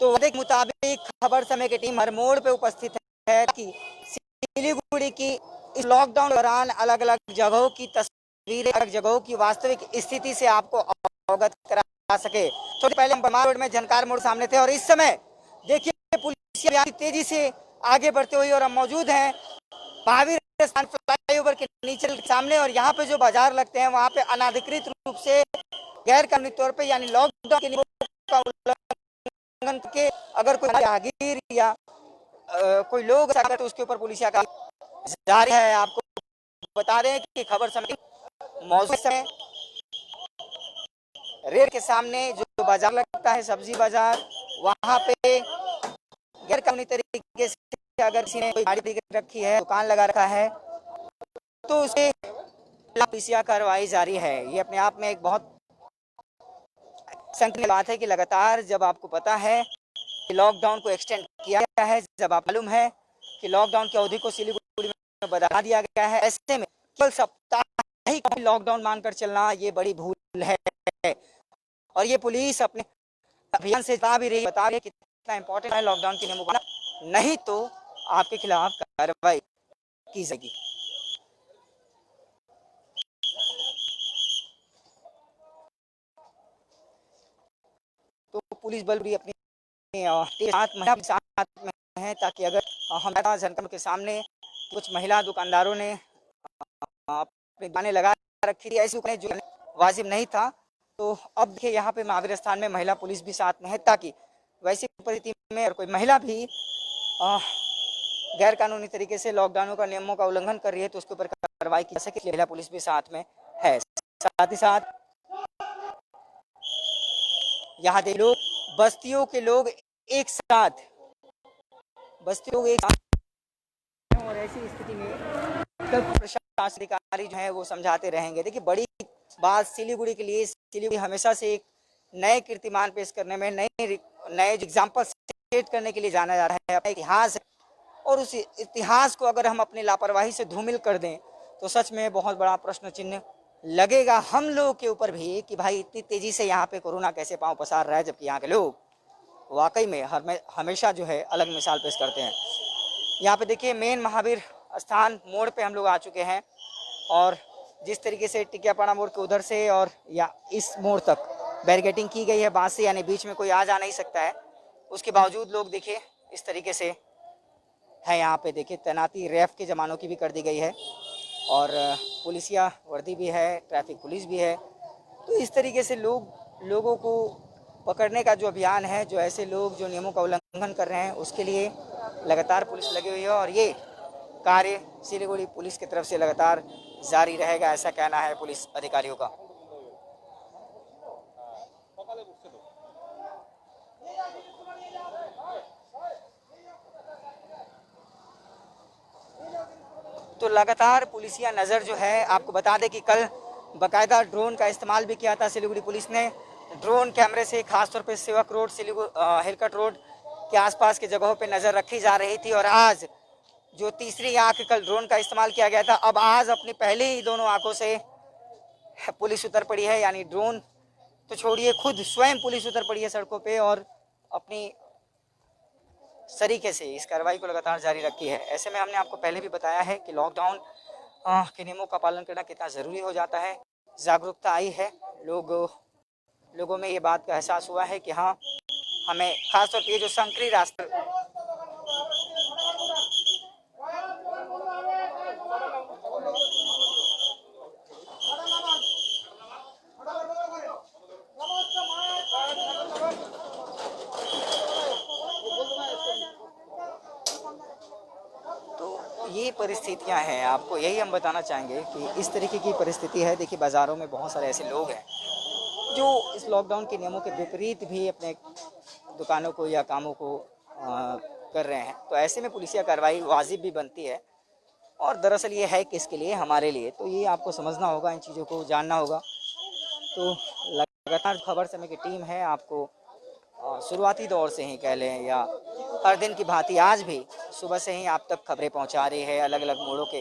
तो वादे के मुताबिक खबर समय की टीम हर मोड़ पे उपस्थित है कि सिलीगुड़ी की इस लॉकडाउन के दौरान अलग अलग जगहों की तस्वीरें, अलग जगहों की वास्तविक स्थिति से आपको अवगत करा सके। थोड़ी पहले हम बरमान रोड में झनकार मोड़ सामने थे और इस समय देखिए पुलिस तेजी से आगे बढ़ते हुए और हम मौजूद हैं महावीर स्थान फ्लाईओवर के नीचे सामने। और यहाँ पे जो बाजार लगते हैं वहाँ पे अनाधिकृत रूप से गैर कानूनी तौर पे यानी लॉकडाउन के नियमों का उल्लंघन के अगर कोई राहगीर या कोई लोग तो उसके ऊपर पुलिस का जारी है। आपको बता दें कि खबर समय मौजूद समय रेल के सामने जो बाजार लगता है सब्जी बाजार, वहाँ पे गैर कानूनी तरीके से अगर किसी ने कोई गाड़ी रखी है, दुकान लगा रखा है, तो उसे पीसीआर कार्रवाई जारी है। ये अपने आप में एक बहुत संकीर्ण बात है कि लगातार जब आपको पता है कि लॉकडाउन को एक्सटेंड किया गया है, जब आप मालूम है कि लॉकडाउन की अवधि को सिलीगुड़ी में बढ़ा दिया गया है, ऐसे में केवल साप्ताहिक लॉकडाउन मानकर चलना ये बड़ी भूल है। और ये पुलिस अपने अभियान से बता भी रही है कितना इंपॉर्टेंट है लॉकडाउन के नियमों का, नहीं तो आपके खिलाफ कार्रवाई की जाएगी। तो पुलिस बल भी अपनी साथ में है ताकि अगर हमारा जनता के सामने कुछ महिला दुकानदारों ने अपनी दुकानें लगा रखी थी, ऐसी दुकानें जो वाजिब नहीं था, तो अब देखिए यहाँ पे महावीर स्थान में महिला पुलिस भी साथ में है ताकि वैसी परिस्थिति में और कोई महिला भी गैर कानूनी तरीके से लॉकडाउन का नियमों का उल्लंघन कर रही है तो उसके ऊपर कार्रवाई की जा सके। महिला पुलिस भी साथ में है। साथ ही साथ यहाँ के लोग बस्तियों के लोग एक साथ और ऐसी स्थिति में तब प्रशासन अधिकारी जो है वो समझाते रहेंगे। देखिए बड़ी बात सिलीगुड़ी के लिए, सिलीगुड़ी हमेशा से एक नए कीर्तिमान पेश करने में, नए एग्जाम्पल सेट करने के लिए जाना जा रहा है। अपना इतिहास और उस इतिहास को अगर हम अपनी लापरवाही से धूमिल कर दें तो सच में बहुत बड़ा प्रश्न चिन्ह लगेगा हम लोगों के ऊपर भी कि भाई इतनी तेजी से यहाँ पे कोरोना कैसे पांव पसार रहा है, जबकि यहाँ के लोग वाकई में हमेशा जो है अलग मिसाल पेश करते हैं। यहाँ पे देखिए मेन महावीर स्थान मोड़ पे हम लोग आ चुके हैं और जिस तरीके से टिकियापाड़ा मोड़ के उधर से और या इस मोड़ तक बैरिकेडिंग की गई है बांस से, यानी बीच में कोई आ जा नहीं सकता है। उसके बावजूद लोग देखिए इस तरीके से है। यहाँ पे देखिए तैनाती रैफ के जवानों की भी कर दी गई है और पुलिसिया वर्दी भी है, ट्रैफिक पुलिस भी है। तो इस तरीके से लोगों को पकड़ने का जो अभियान है, जो ऐसे लोग जो नियमों का उल्लंघन कर रहे हैं, उसके लिए लगातार पुलिस लगी हुई है और ये कार्य सिलीगुड़ी पुलिस की तरफ से लगातार जारी रहेगा, ऐसा कहना है पुलिस अधिकारियों का। तो लगातार पुलिसिया नज़र जो है, आपको बता दें कि कल बाकायदा ड्रोन का इस्तेमाल भी किया था सिलीगुड़ी पुलिस ने। ड्रोन कैमरे से खासतौर पे सेवक रोड, हिलकट रोड के आसपास की जगहों पे नज़र रखी जा रही थी। और आज जो तीसरी आंख, कल ड्रोन का इस्तेमाल किया गया था, अब आज अपनी पहले ही दोनों आंखों से पुलिस उतर पड़ी है। यानी ड्रोन तो छोड़िए, खुद स्वयं पुलिस उतर पड़ी है सड़कों पे और अपनी तरीके से इस कार्रवाई को लगातार जारी रखी है। ऐसे में हमने आपको पहले भी बताया है कि लॉकडाउन के नियमों का पालन करना कितना ज़रूरी हो जाता है। जागरूकता आई है, लोगों में ये बात का एहसास हुआ है कि हाँ, हमें खासतौर पर ये जो संकरी रास्ते ये परिस्थितियां हैं, आपको यही हम बताना चाहेंगे कि इस तरीके की परिस्थिति है। देखिए बाज़ारों में बहुत सारे ऐसे लोग हैं जो इस लॉकडाउन के नियमों के विपरीत भी अपने दुकानों को या कामों को कर रहे हैं। तो ऐसे में पुलिसिया कार्रवाई वाजिब भी बनती है और दरअसल ये है किसके लिए, हमारे लिए। तो ये आपको समझना होगा, इन चीज़ों को जानना होगा। तो लगातार खबर समय की टीम है, आपको शुरुआती दौर से ही कह लें या हर दिन की भांति आज भी सुबह से ही आप तक खबरें पहुंचा रही है। अलग अलग मोड़ों के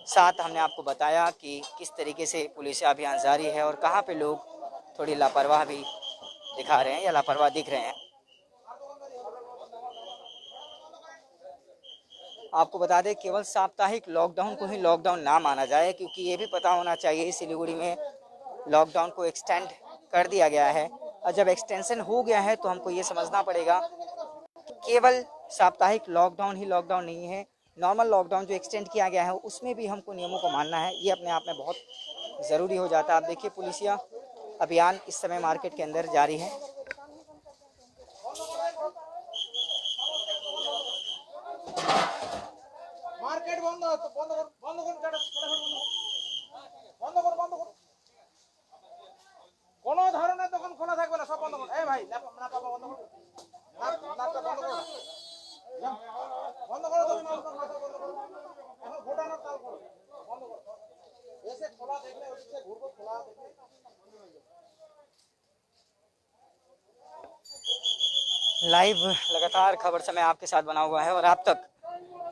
साथ हमने आपको बताया कि किस तरीके से पुलिस अभियान जारी है और कहां पे लोग थोड़ी लापरवाह भी दिखा रहे हैं या लापरवाह दिख रहे हैं। आपको बता दें केवल साप्ताहिक लॉकडाउन को ही लॉकडाउन ना माना जाए, क्योंकि ये भी पता होना चाहिए सिलीगुड़ी में लॉकडाउन को एक्सटेंड कर दिया गया है। और जब एक्सटेंशन हो गया है तो हमको ये समझना पड़ेगा केवल साप्ताहिक लॉकडाउन ही लॉकडाउन नहीं है, नॉर्मल लॉकडाउन जो एक्सटेंड किया गया है उसमें भी हमको नियमों को मानना है। ये अपने आप में बहुत ज़रूरी हो जाता है। आप देखिए पुलिसिया अभियान इस समय मार्केट के अंदर जारी है। মার্কেট বন্ধ তো বন্ধ কর বন্ধ করুন বন্ধ কর বন্ধ কর কোন ধরনের দোকান খোলা থাকবে না, সব বন্ধ করুন। এই ভাই না পাপা বন্ধ করুন, না বন্ধ করুন, বন্ধ করো তুমি, মাথা বন্ধ করো, এখন ঘোটানোর তাল করো, বন্ধ করো। এসে খোলা দেখলে হচ্ছে ঘুরবো, খোলা দেখলে लाइव लगातार खबर समय आपके साथ बना हुआ है और आप तक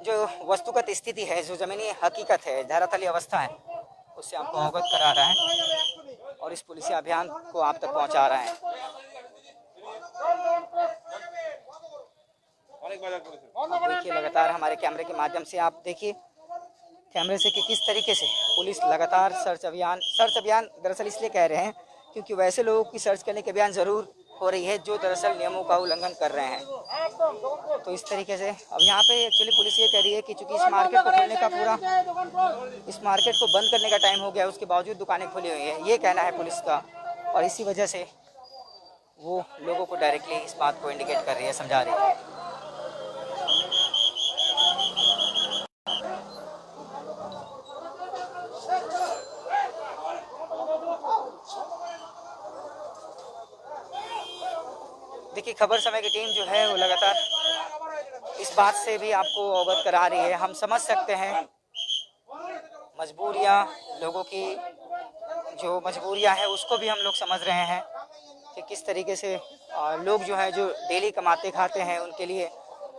जो वस्तुगत स्थिति है, जो ज़मीनी हकीकत है, धरातलीय अवस्था है, उससे आपको अवगत करा रहा है और इस पुलिस अभियान को आप तक पहुंचा रहा है। आप देखिए लगातार हमारे कैमरे के माध्यम से, आप देखिए कैमरे से कि किस तरीके से पुलिस लगातार सर्च अभियान दरअसल इसलिए कह रहे हैं क्योंकि वैसे लोगों की सर्च करने के अभियान ज़रूर हो रही है जो दरअसल नियमों का उल्लंघन कर रहे हैं। तो इस तरीके से अब यहाँ पे एक्चुअली पुलिस ये कह रही है कि चूंकि इस मार्केट को खोलने का इस मार्केट को बंद करने का टाइम हो गया, उसके बावजूद दुकानें खुली हुई हैं, ये कहना है पुलिस का, और इसी वजह से वो लोगों को डायरेक्टली इस बात को इंडिकेट कर रही है, समझा रही है। देखिए खबर समय की टीम जो है वो लगातार इस बात से भी आपको अवगत करा रही है। हम समझ सकते हैं मजबूरियां, लोगों की जो मजबूरियां हैं उसको भी हम लोग समझ रहे हैं कि किस तरीके से लोग जो हैं जो डेली कमाते खाते हैं उनके लिए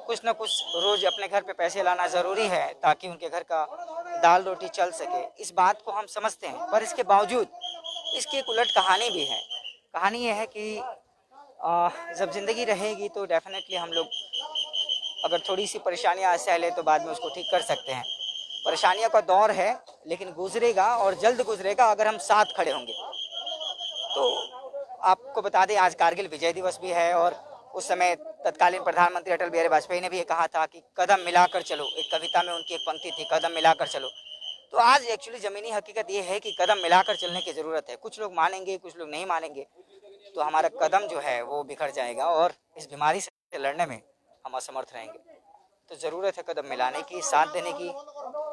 कुछ ना कुछ रोज़ अपने घर पे पैसे लाना ज़रूरी है ताकि उनके घर का दाल रोटी चल सके। इस बात को हम समझते हैं, पर इसके बावजूद इसकी एक उलट कहानी भी है। कहानी ये है कि जब ज़िंदगी रहेगी तो डेफिनेटली हम लोग अगर थोड़ी सी परेशानियाँ सह लें तो बाद में उसको ठीक कर सकते हैं। परेशानियों का दौर है लेकिन गुजरेगा और जल्द गुजरेगा अगर हम साथ खड़े होंगे। तो आपको बता दें आज कारगिल विजय दिवस भी है और उस समय तत्कालीन प्रधानमंत्री अटल बिहारी वाजपेयी ने भी ये कहा था कि कदम मिलाकर चलो। एक कविता में उनकी एक पंक्ति थी, कदम मिलाकर चलो। तो आज एक्चुअली ज़मीनी हकीकत ये है कि कदम मिलाकर चलने की ज़रूरत है। कुछ लोग मानेंगे, कुछ लोग नहीं मानेंगे, तो हमारा कदम जो है वो बिखर जाएगा और इस बीमारी से लड़ने में हम असमर्थ रहेंगे। तो ज़रूरत है कदम मिलाने की, साथ देने की।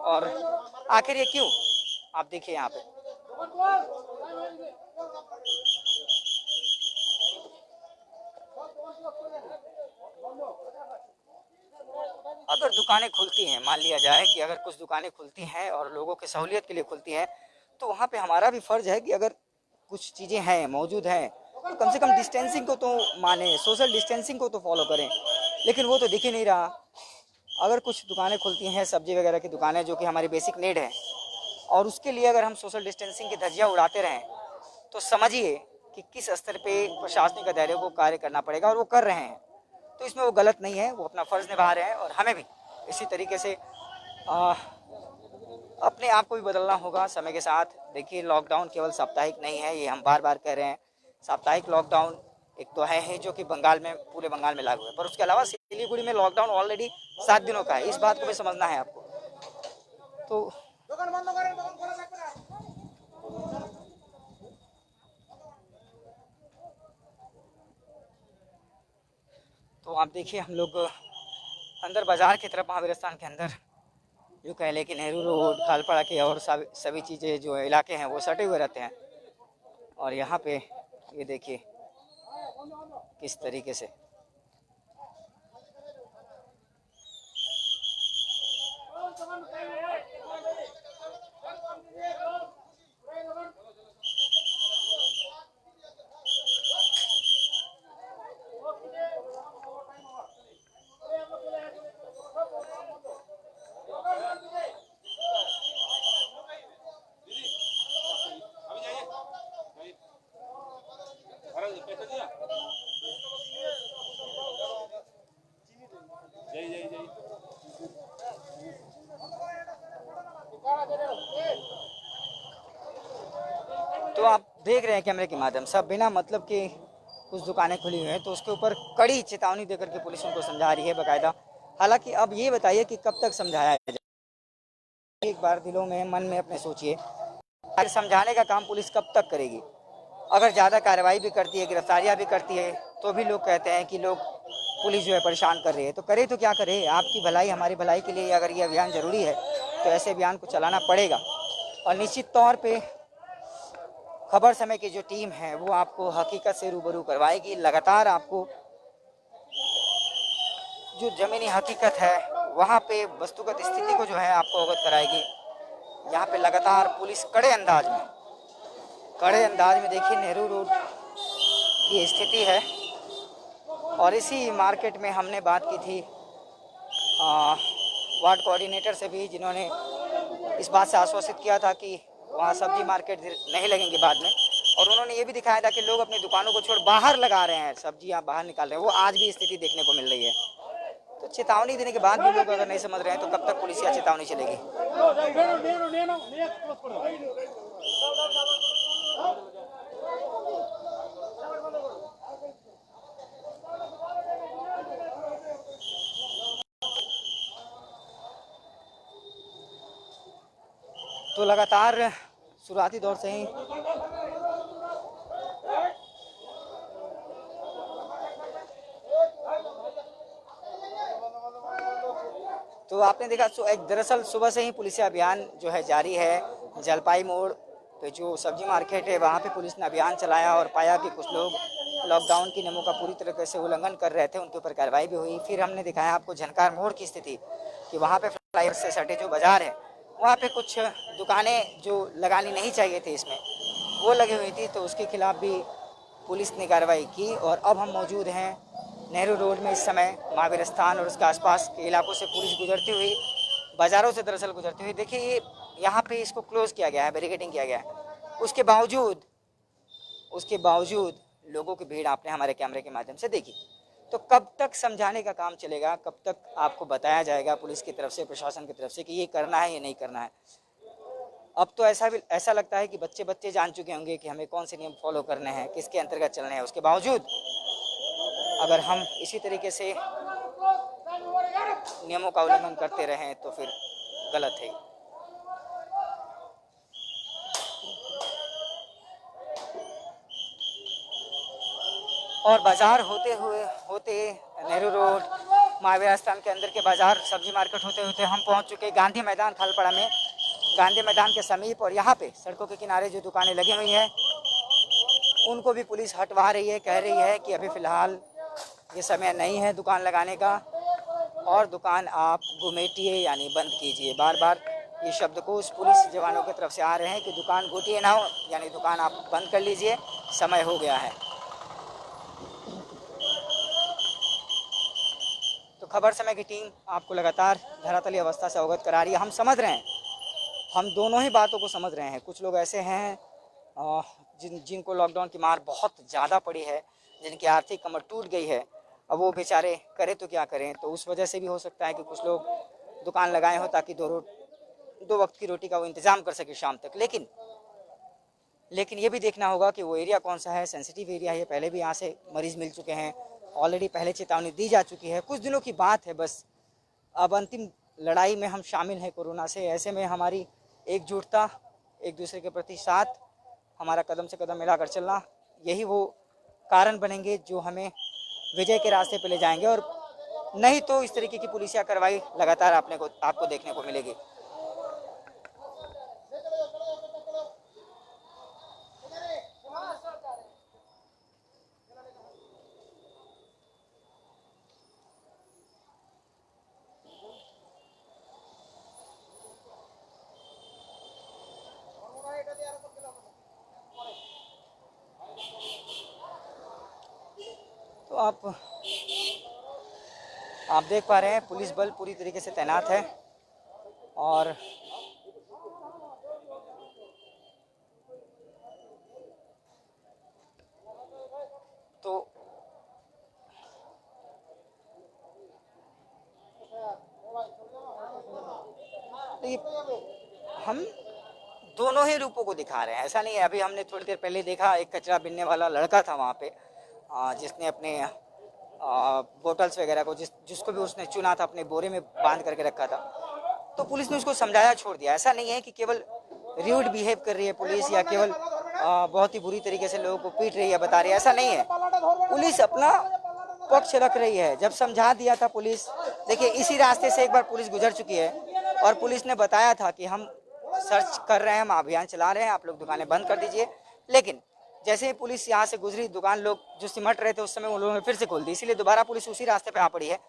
और आखिर ये क्यों, आप देखिए यहाँ पे अगर दुकानें खुलती हैं, मान लिया जाए कि अगर कुछ दुकानें खुलती हैं और लोगों की सहूलियत के लिए खुलती हैं, तो वहाँ पे हमारा भी फ़र्ज़ है कि अगर कुछ चीज़ें हैं, मौजूद हैं, तो कम से कम डिस्टेंसिंग को तो माने, सोशल डिस्टेंसिंग को तो फॉलो करें। लेकिन वो तो दिख ही नहीं रहा। अगर कुछ दुकानें खुलती हैं, सब्जी वगैरह की दुकानें जो कि हमारी बेसिक नीड है, और उसके लिए अगर हम सोशल डिस्टेंसिंग की धज्जियाँ उड़ाते रहें तो समझिए कि किस स्तर पे प्रशासनिक अधिकारियों को कार्य करना पड़ेगा, और वो कर रहे हैं। तो इसमें वो गलत नहीं है, वो अपना फ़र्ज़ निभा रहे हैं और हमें भी इसी तरीके से अपने आप को भी बदलना होगा समय के साथ। देखिए लॉकडाउन केवल साप्ताहिक नहीं है, ये हम बार बार कह रहे हैं। साप्ताहिक लॉकडाउन एक तो है जो कि बंगाल में, पूरे बंगाल में लागू है, पर उसके अलावा सिलीगुड़ी में लॉकडाउन ऑलरेडी 7 दिनों का है। इस बात को भी समझना है आपको। तो आप देखिए हम लोग अंदर बाज़ार की तरफ, महावीर स्थान के अंदर, यूँ कह लें कि नेहरू रोड, खालपाड़ा के और सभी चीज़ें जो इलाके हैं वो सटे हुए रहते हैं। और यहाँ पे ये देखिए किस तरीके से देख रहे हैं कैमरे के माध्यम सब बिना मतलब के कुछ दुकानें खुली हुई हैं, तो उसके ऊपर कड़ी चेतावनी देकर के पुलिस उनको समझा रही है बाकायदा। हालांकि अब ये बताइए कि कब तक समझाया जाए, एक बार दिलों में मन में अपने सोचिए, समझाने का काम पुलिस कब तक करेगी। अगर ज़्यादा कार्रवाई भी करती है, गिरफ्तारियां भी करती है, तो भी लोग कहते हैं कि लोग पुलिस जो है परेशान कर रही है। तो करे तो क्या करे, आपकी भलाई हमारी भलाई के लिए अगर ये अभियान ज़रूरी है तो ऐसे अभियान को चलाना पड़ेगा। और निश्चित तौर पे खबर समय की जो टीम है वो आपको हकीकत से रूबरू करवाएगी। लगातार आपको जो ज़मीनी हकीकत है वहाँ पे वस्तुगत स्थिति को जो है आपको अवगत कराएगी। यहाँ पे लगातार पुलिस कड़े अंदाज में देखिए नेहरू रोड की स्थिति है। और इसी मार्केट में हमने बात की थी वार्ड कोऑर्डिनेटर से भी, जिन्होंने इस बात से आश्वासित किया था कि वहाँ सब्जी मार्केट नहीं लगेंगे बाद में। और उन्होंने ये भी दिखाया था कि लोग अपनी दुकानों को छोड़ बाहर लगा रहे हैं, सब्जियाँ बाहर निकाल रहे हैं। वो आज भी स्थिति देखने को मिल रही है। तो चेतावनी देने के बाद भी लोग अगर नहीं समझ रहे हैं तो कब तक पुलिस या चेतावनी चलेगी। तो लगातार शुरुआती दौर से ही तो आपने देखा एक दरअसल सुबह से ही पुलिस अभियान जो है जारी है। जलपाई मोड़ पे जो सब्जी मार्केट है वहाँ पे पुलिस ने अभियान चलाया और पाया कि कुछ लोग लॉकडाउन के नियमों का पूरी तरीके से उल्लंघन कर रहे थे, उनके ऊपर कार्रवाई भी हुई। फिर हमने दिखाया आपको झनकार मोड़ की स्थिति कि वहाँ पे फ्लाईओवर से सटे जो बाजार है वहाँ पे कुछ दुकानें जो लगानी नहीं चाहिए थी इसमें वो लगी हुई थी, तो उसके खिलाफ भी पुलिस ने कार्रवाई की। और अब हम मौजूद हैं नेहरू रोड में। इस समय महावीर स्थान और उसके आसपास के इलाकों से पुलिस गुजरती हुई, बाज़ारों से दरअसल गुजरती हुई, देखिए ये यहाँ पे इसको क्लोज़ किया गया है, बैरिकेडिंग किया गया है। उसके बावजूद लोगों की भीड़ आपने हमारे कैमरे के माध्यम से देखी। तो कब तक समझाने का काम चलेगा, कब तक आपको बताया जाएगा पुलिस की तरफ से, प्रशासन की तरफ से कि ये करना है ये नहीं करना है। अब तो ऐसा लगता है कि बच्चे जान चुके होंगे कि हमें कौन से नियम फॉलो करने हैं, किसके अंतर्गत चलने हैं। उसके बावजूद अगर हम इसी तरीके से नियमों का उल्लंघन करते रहें तो फिर गलत है। और बाजार होते नेहरू रोड महावीर स्थान के अंदर के बाजार सब्जी मार्केट होते होते हम पहुंच चुके गांधी मैदान खालपाड़ा में, गांधी मैदान के समीप। और यहाँ पे सड़कों के किनारे जो दुकानें लगी हुई हैं उनको भी पुलिस हटवा रही है, कह रही है कि अभी फ़िलहाल ये समय नहीं है दुकान लगाने का और दुकान आप घुमेटिए यानी बंद कीजिए। बार बार ये शब्दकोश पुलिस जवानों की तरफ से आ रहे हैं कि दुकान घुटिए ना हो, यानी दुकान आप बंद कर लीजिए, समय हो गया है। तो खबर समय की टीम आपको लगातार धरातली अवस्था से अवगत करा रही है। हम समझ रहे हैं, हम दोनों ही बातों को समझ रहे हैं। कुछ लोग ऐसे हैं जिनको लॉकडाउन की मार बहुत ज़्यादा पड़ी है, जिनकी आर्थिक कमर टूट गई है। अब वो बेचारे करें तो क्या करें, तो उस वजह से भी हो सकता है कि कुछ लोग दुकान लगाए हों ताकि दो वक्त की रोटी का वो इंतज़ाम कर सके शाम तक। लेकिन ये भी देखना होगा कि वो एरिया कौन सा है, सेंसिटिव एरिया है। पहले भी यहाँ से मरीज़ मिल चुके हैं, ऑलरेडी पहले चेतावनी दी जा चुकी है। कुछ दिनों की बात है बस, अब अंतिम लड़ाई में हम शामिल हैं कोरोना से। ऐसे में हमारी एकजुटता, एक दूसरे के प्रति साथ, हमारा कदम से कदम मिलाकर चलना, यही वो कारण बनेंगे जो हमें विजय के रास्ते पे ले जाएंगे। और नहीं तो इस तरीके की पुलिसिया कार्रवाई लगातार आपको देखने को मिलेगी। तो आप देख पा रहे हैं पुलिस बल पूरी तरीके से तैनात है। और तो हम दोनों ही रूपों को दिखा रहे हैं। ऐसा नहीं है, अभी हमने थोड़ी देर पहले देखा एक कचरा बिनने वाला लड़का था वहाँ पे, जिसने अपने बोतल्स वगैरह को जिसको भी उसने चुना था अपने बोरे में बांध करके रखा था, तो पुलिस ने उसको समझाया, छोड़ दिया। ऐसा नहीं है कि केवल र्यूड बिहेव कर रही है पुलिस या केवल बहुत ही बुरी तरीके से लोगों को पीट रही है, बता रही है, ऐसा नहीं है। पुलिस अपना पक्ष रख रही है। जब समझा दिया था पुलिस, देखिए इसी रास्ते से एक बार पुलिस गुजर चुकी है और पुलिस ने बताया था कि हम सर्च कर रहे हैं, हम अभियान चला रहे हैं, आप लोग दुकानें बंद कर दीजिए। लेकिन जैसे ही पुलिस यहाँ से गुजरी, दुकान लोग जो सिमट रहे थे उस समय उन लोगों ने फिर से खोल दी, इसीलिए दोबारा पुलिस उसी रास्ते पे आ पड़ी है।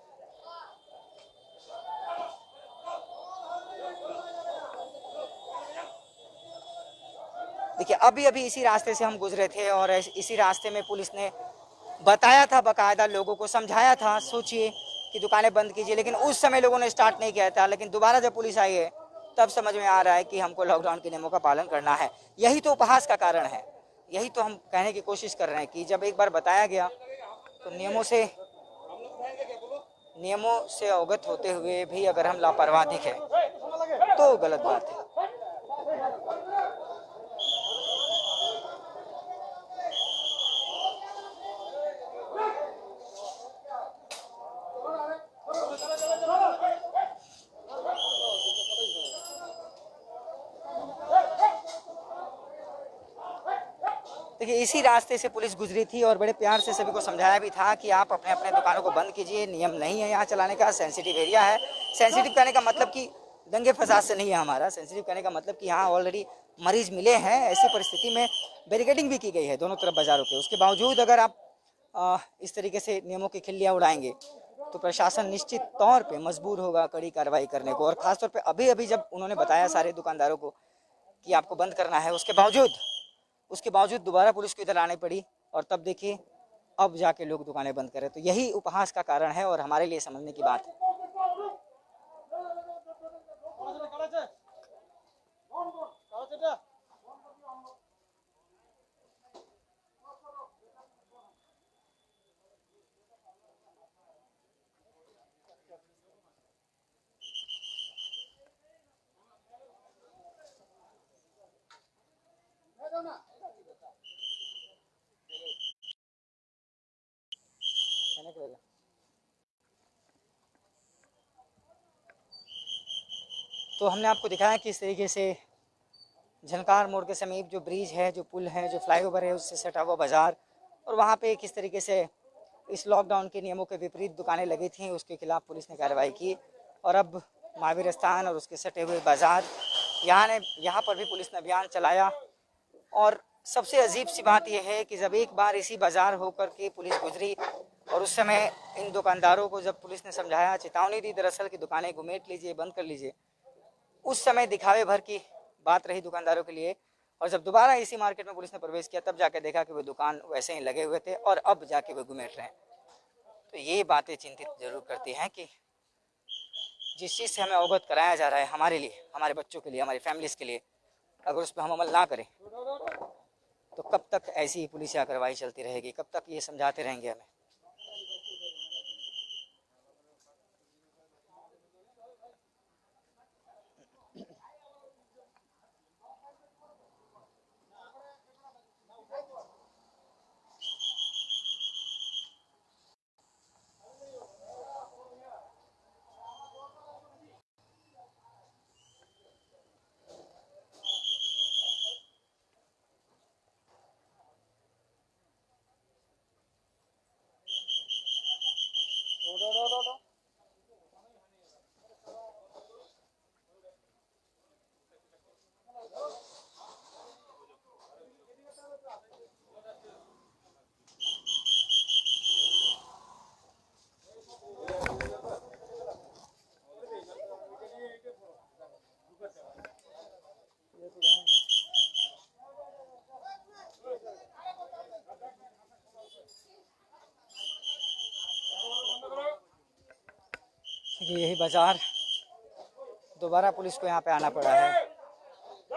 देखिए अभी अभी इसी रास्ते से हम गुजरे थे और इसी रास्ते में पुलिस ने बताया था, बकायदा लोगों को समझाया था, सोचिए कि दुकानें बंद कीजिए, लेकिन उस समय लोगों ने स्टार्ट नहीं किया था। लेकिन दोबारा जब पुलिस आई है तब समझ में आ रहा है कि हमको लॉकडाउन के नियमों का पालन करना है। यही तो उपहास का कारण है, यही तो हम कहने की कोशिश कर रहे हैं कि जब एक बार बताया गया तो नियमों से अवगत होते हुए भी अगर हम लापरवाह दिखे तो गलत बात है। देखिए इसी रास्ते से पुलिस गुजरी थी और बड़े प्यार से सभी को समझाया भी था कि आप अपने अपने दुकानों को बंद कीजिए, नियम नहीं है यहाँ चलाने का, सेंसिटिव एरिया है। सेंसिटिव कहने का मतलब कि दंगे फसाद से नहीं है हमारा, सेंसिटिव कहने का मतलब कि यहाँ ऑलरेडी मरीज मिले हैं। ऐसी परिस्थिति में बैरिकेडिंग भी की गई है दोनों तरफ बाजारों के, उसके बावजूद अगर आप इस तरीके से नियमों की खिल्लियाँ उड़ाएंगे तो प्रशासन निश्चित तौर पे मजबूर होगा कड़ी कार्रवाई करने को। और खासतौर पे अभी अभी जब उन्होंने बताया सारे दुकानदारों को कि आपको बंद करना है, उसके बावजूद दोबारा पुलिस को इधर आनी पड़ी और तब देखिए अब जाके लोग दुकानें बंद करें। तो यही उपहास का कारण है और हमारे लिए समझने की बात है। तो हमने आपको दिखाया कि इस तरीके से झनकार मोड़ के समीप जो ब्रिज है, जो पुल है, जो फ्लाईओवर है, उससे सटा हुआ बाजार, और वहाँ पे किस तरीके से इस लॉकडाउन के नियमों के विपरीत दुकानें लगी थीं, उसके खिलाफ पुलिस ने कार्रवाई की। और अब महावीर स्थान और उसके सटे हुए बाजार, यहाँ पर भी पुलिस ने अभियान चलाया। और सबसे अजीब सी बात यह है कि जब एक बार इसी बाजार होकर के पुलिस गुजरी और उस समय इन दुकानदारों को जब पुलिस ने समझाया, चेतावनी दी दरअसल कि दुकानें घुमेट लीजिए, बंद कर लीजिए, उस समय दिखावे भर की बात रही दुकानदारों के लिए। और जब दोबारा इसी मार्केट में पुलिस ने प्रवेश किया तब जाके देखा कि वो दुकान वैसे ही लगे हुए थे और अब जाके वो घुमेट रहे हैं। तो ये बातें चिंतित जरूर करती हैं कि जिस चीज़ से हमें अवगत कराया जा रहा है हमारे लिए, हमारे बच्चों के लिए, हमारी फैमिलीज़ के लिए, अगर उस पर हम अमल ना करें तो कब तक ऐसी पुलिसिया कार्रवाई चलती रहेगी, कब तक ये समझाते रहेंगे हमें। यही बाजार दोबारा पुलिस को यहाँ पे आना पड़ा है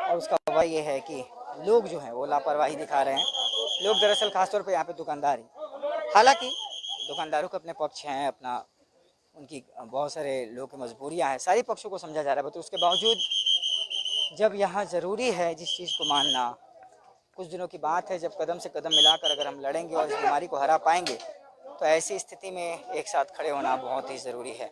और उसका वजह ये है कि लोग जो हैं वो लापरवाही दिखा रहे हैं। लोग दरअसल खासतौर पे यहाँ पे दुकानदार ही, हालांकि दुकानदारों के अपने पक्ष हैं, अपना उनकी बहुत सारे लोगों की मजबूरियाँ हैं, सारी पक्षों को समझा जा रहा है, तो उसके बावजूद जब यहाँ ज़रूरी है जिस चीज़ को मानना, कुछ दिनों की बात है जब कदम से कदम मिलाकर अगर हम लड़ेंगे और इस बीमारी को हरा पाएंगे, तो ऐसी स्थिति में एक साथ खड़े होना बहुत ही ज़रूरी है।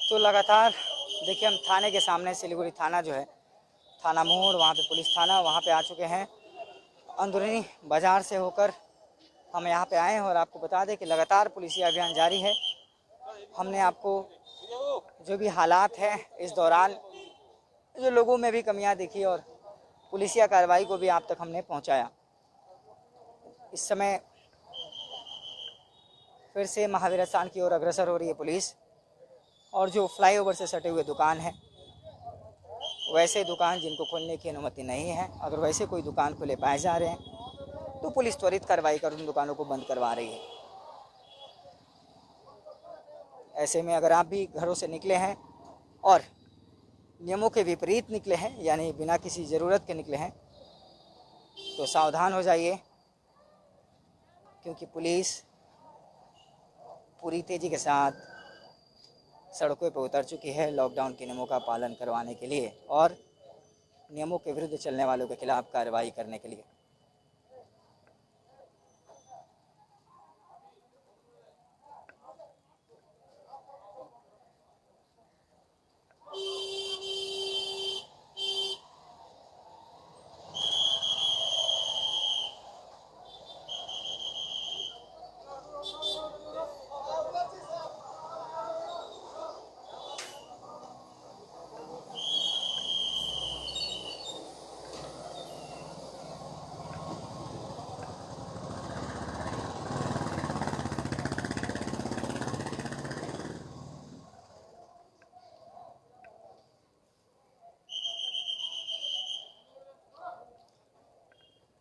तो लगातार देखिए हम थाने के सामने, सिलीगुड़ी थाना जो है, थाना मोड़, वहाँ पे पुलिस थाना, वहाँ पे आ चुके हैं। अंदरूनी बाज़ार से होकर हम यहाँ पे आए हैं और आपको बता दें कि लगातार पुलिसिया अभियान जारी है। हमने आपको जो भी हालात हैं इस दौरान, जो लोगों में भी कमियां दिखी और पुलिसिया कार्रवाई को भी आप तक हमने पहुँचाया। इस समय फिर से महावीर स्थान की ओर अग्रसर हो रही है पुलिस, और जो फ्लाईओवर से सटे हुए दुकान हैं, वैसे दुकान जिनको खोलने की अनुमति नहीं है, अगर वैसे कोई दुकान खुले पाए जा रहे हैं तो पुलिस त्वरित कार्रवाई कर उन दुकानों को बंद करवा रही है। ऐसे में अगर आप भी घरों से निकले हैं और नियमों के विपरीत निकले हैं, यानी बिना किसी ज़रूरत के निकले हैं, तो सावधान हो जाइए, क्योंकि पुलिस पूरी तेज़ी के साथ सड़कों पर उतर चुकी है लॉकडाउन के नियमों का पालन करवाने के लिए और नियमों के विरुद्ध चलने वालों के खिलाफ कार्रवाई करने के लिए।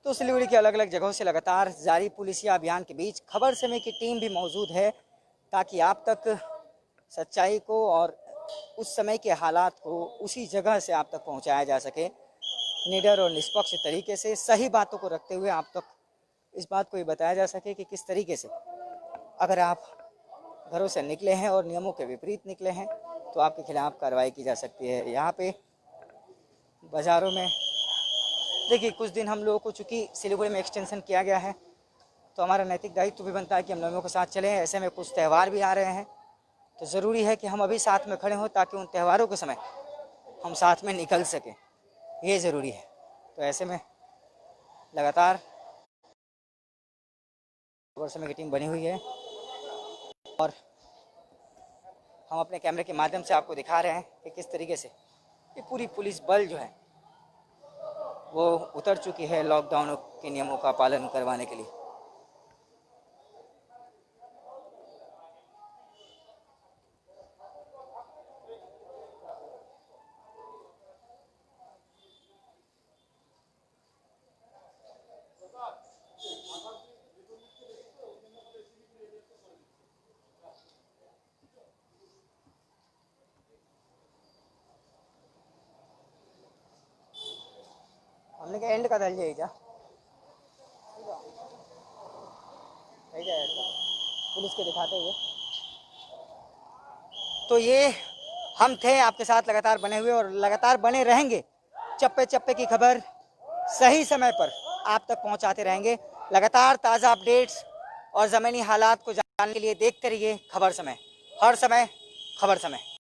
तो सिलीगुड़ी की अलग अलग जगहों से लगातार जारी पुलिसिया अभियान के बीच खबर समय की टीम भी मौजूद है, ताकि आप तक सच्चाई को और उस समय के हालात को उसी जगह से आप तक पहुंचाया जा सके। निडर और निष्पक्ष तरीके से सही बातों को रखते हुए आप तक इस बात को ये बताया जा सके कि किस तरीके से अगर आप घरों से निकले हैं और नियमों के विपरीत निकले हैं तो आपके खिलाफ कार्रवाई की जा सकती है। यहाँ पे बाज़ारों में देखिए, कुछ दिन हम लोगों को चूँकि सिलीगुड़ी में एक्सटेंशन किया गया है, तो हमारा नैतिक दायित्व भी बनता है कि हम नियमों के साथ चलें। ऐसे में कुछ त्यौहार भी आ रहे हैं, तो ज़रूरी है कि हम अभी साथ में खड़े हों, ताकि उन त्यौहारों के समय हम साथ में निकल सकें, ये ज़रूरी है। तो ऐसे में लगातार खबर समय की टीम बनी हुई है और हम अपने कैमरे के माध्यम से आपको दिखा रहे हैं कि किस तरीके से ये पूरी पुलिस बल जो है वो उतर चुकी है लॉकडाउन के नियमों का पालन करवाने के लिए। ಹಿಂಗೆ ಎಂಡ್ ಕದಲ್ಲಿ ಈಗ पुलिस के दिखाते हुए। तो ये हम थे आपके साथ लगातार बने हुए और लगातार बने रहेंगे। चप्पे चप्पे की खबर सही समय पर आप तक पहुंचाते रहेंगे। लगातार ताज़ा अपडेट्स और ज़मीनी हालात को जानने के लिए देखते रहिए खबर समय, हर समय खबर समय।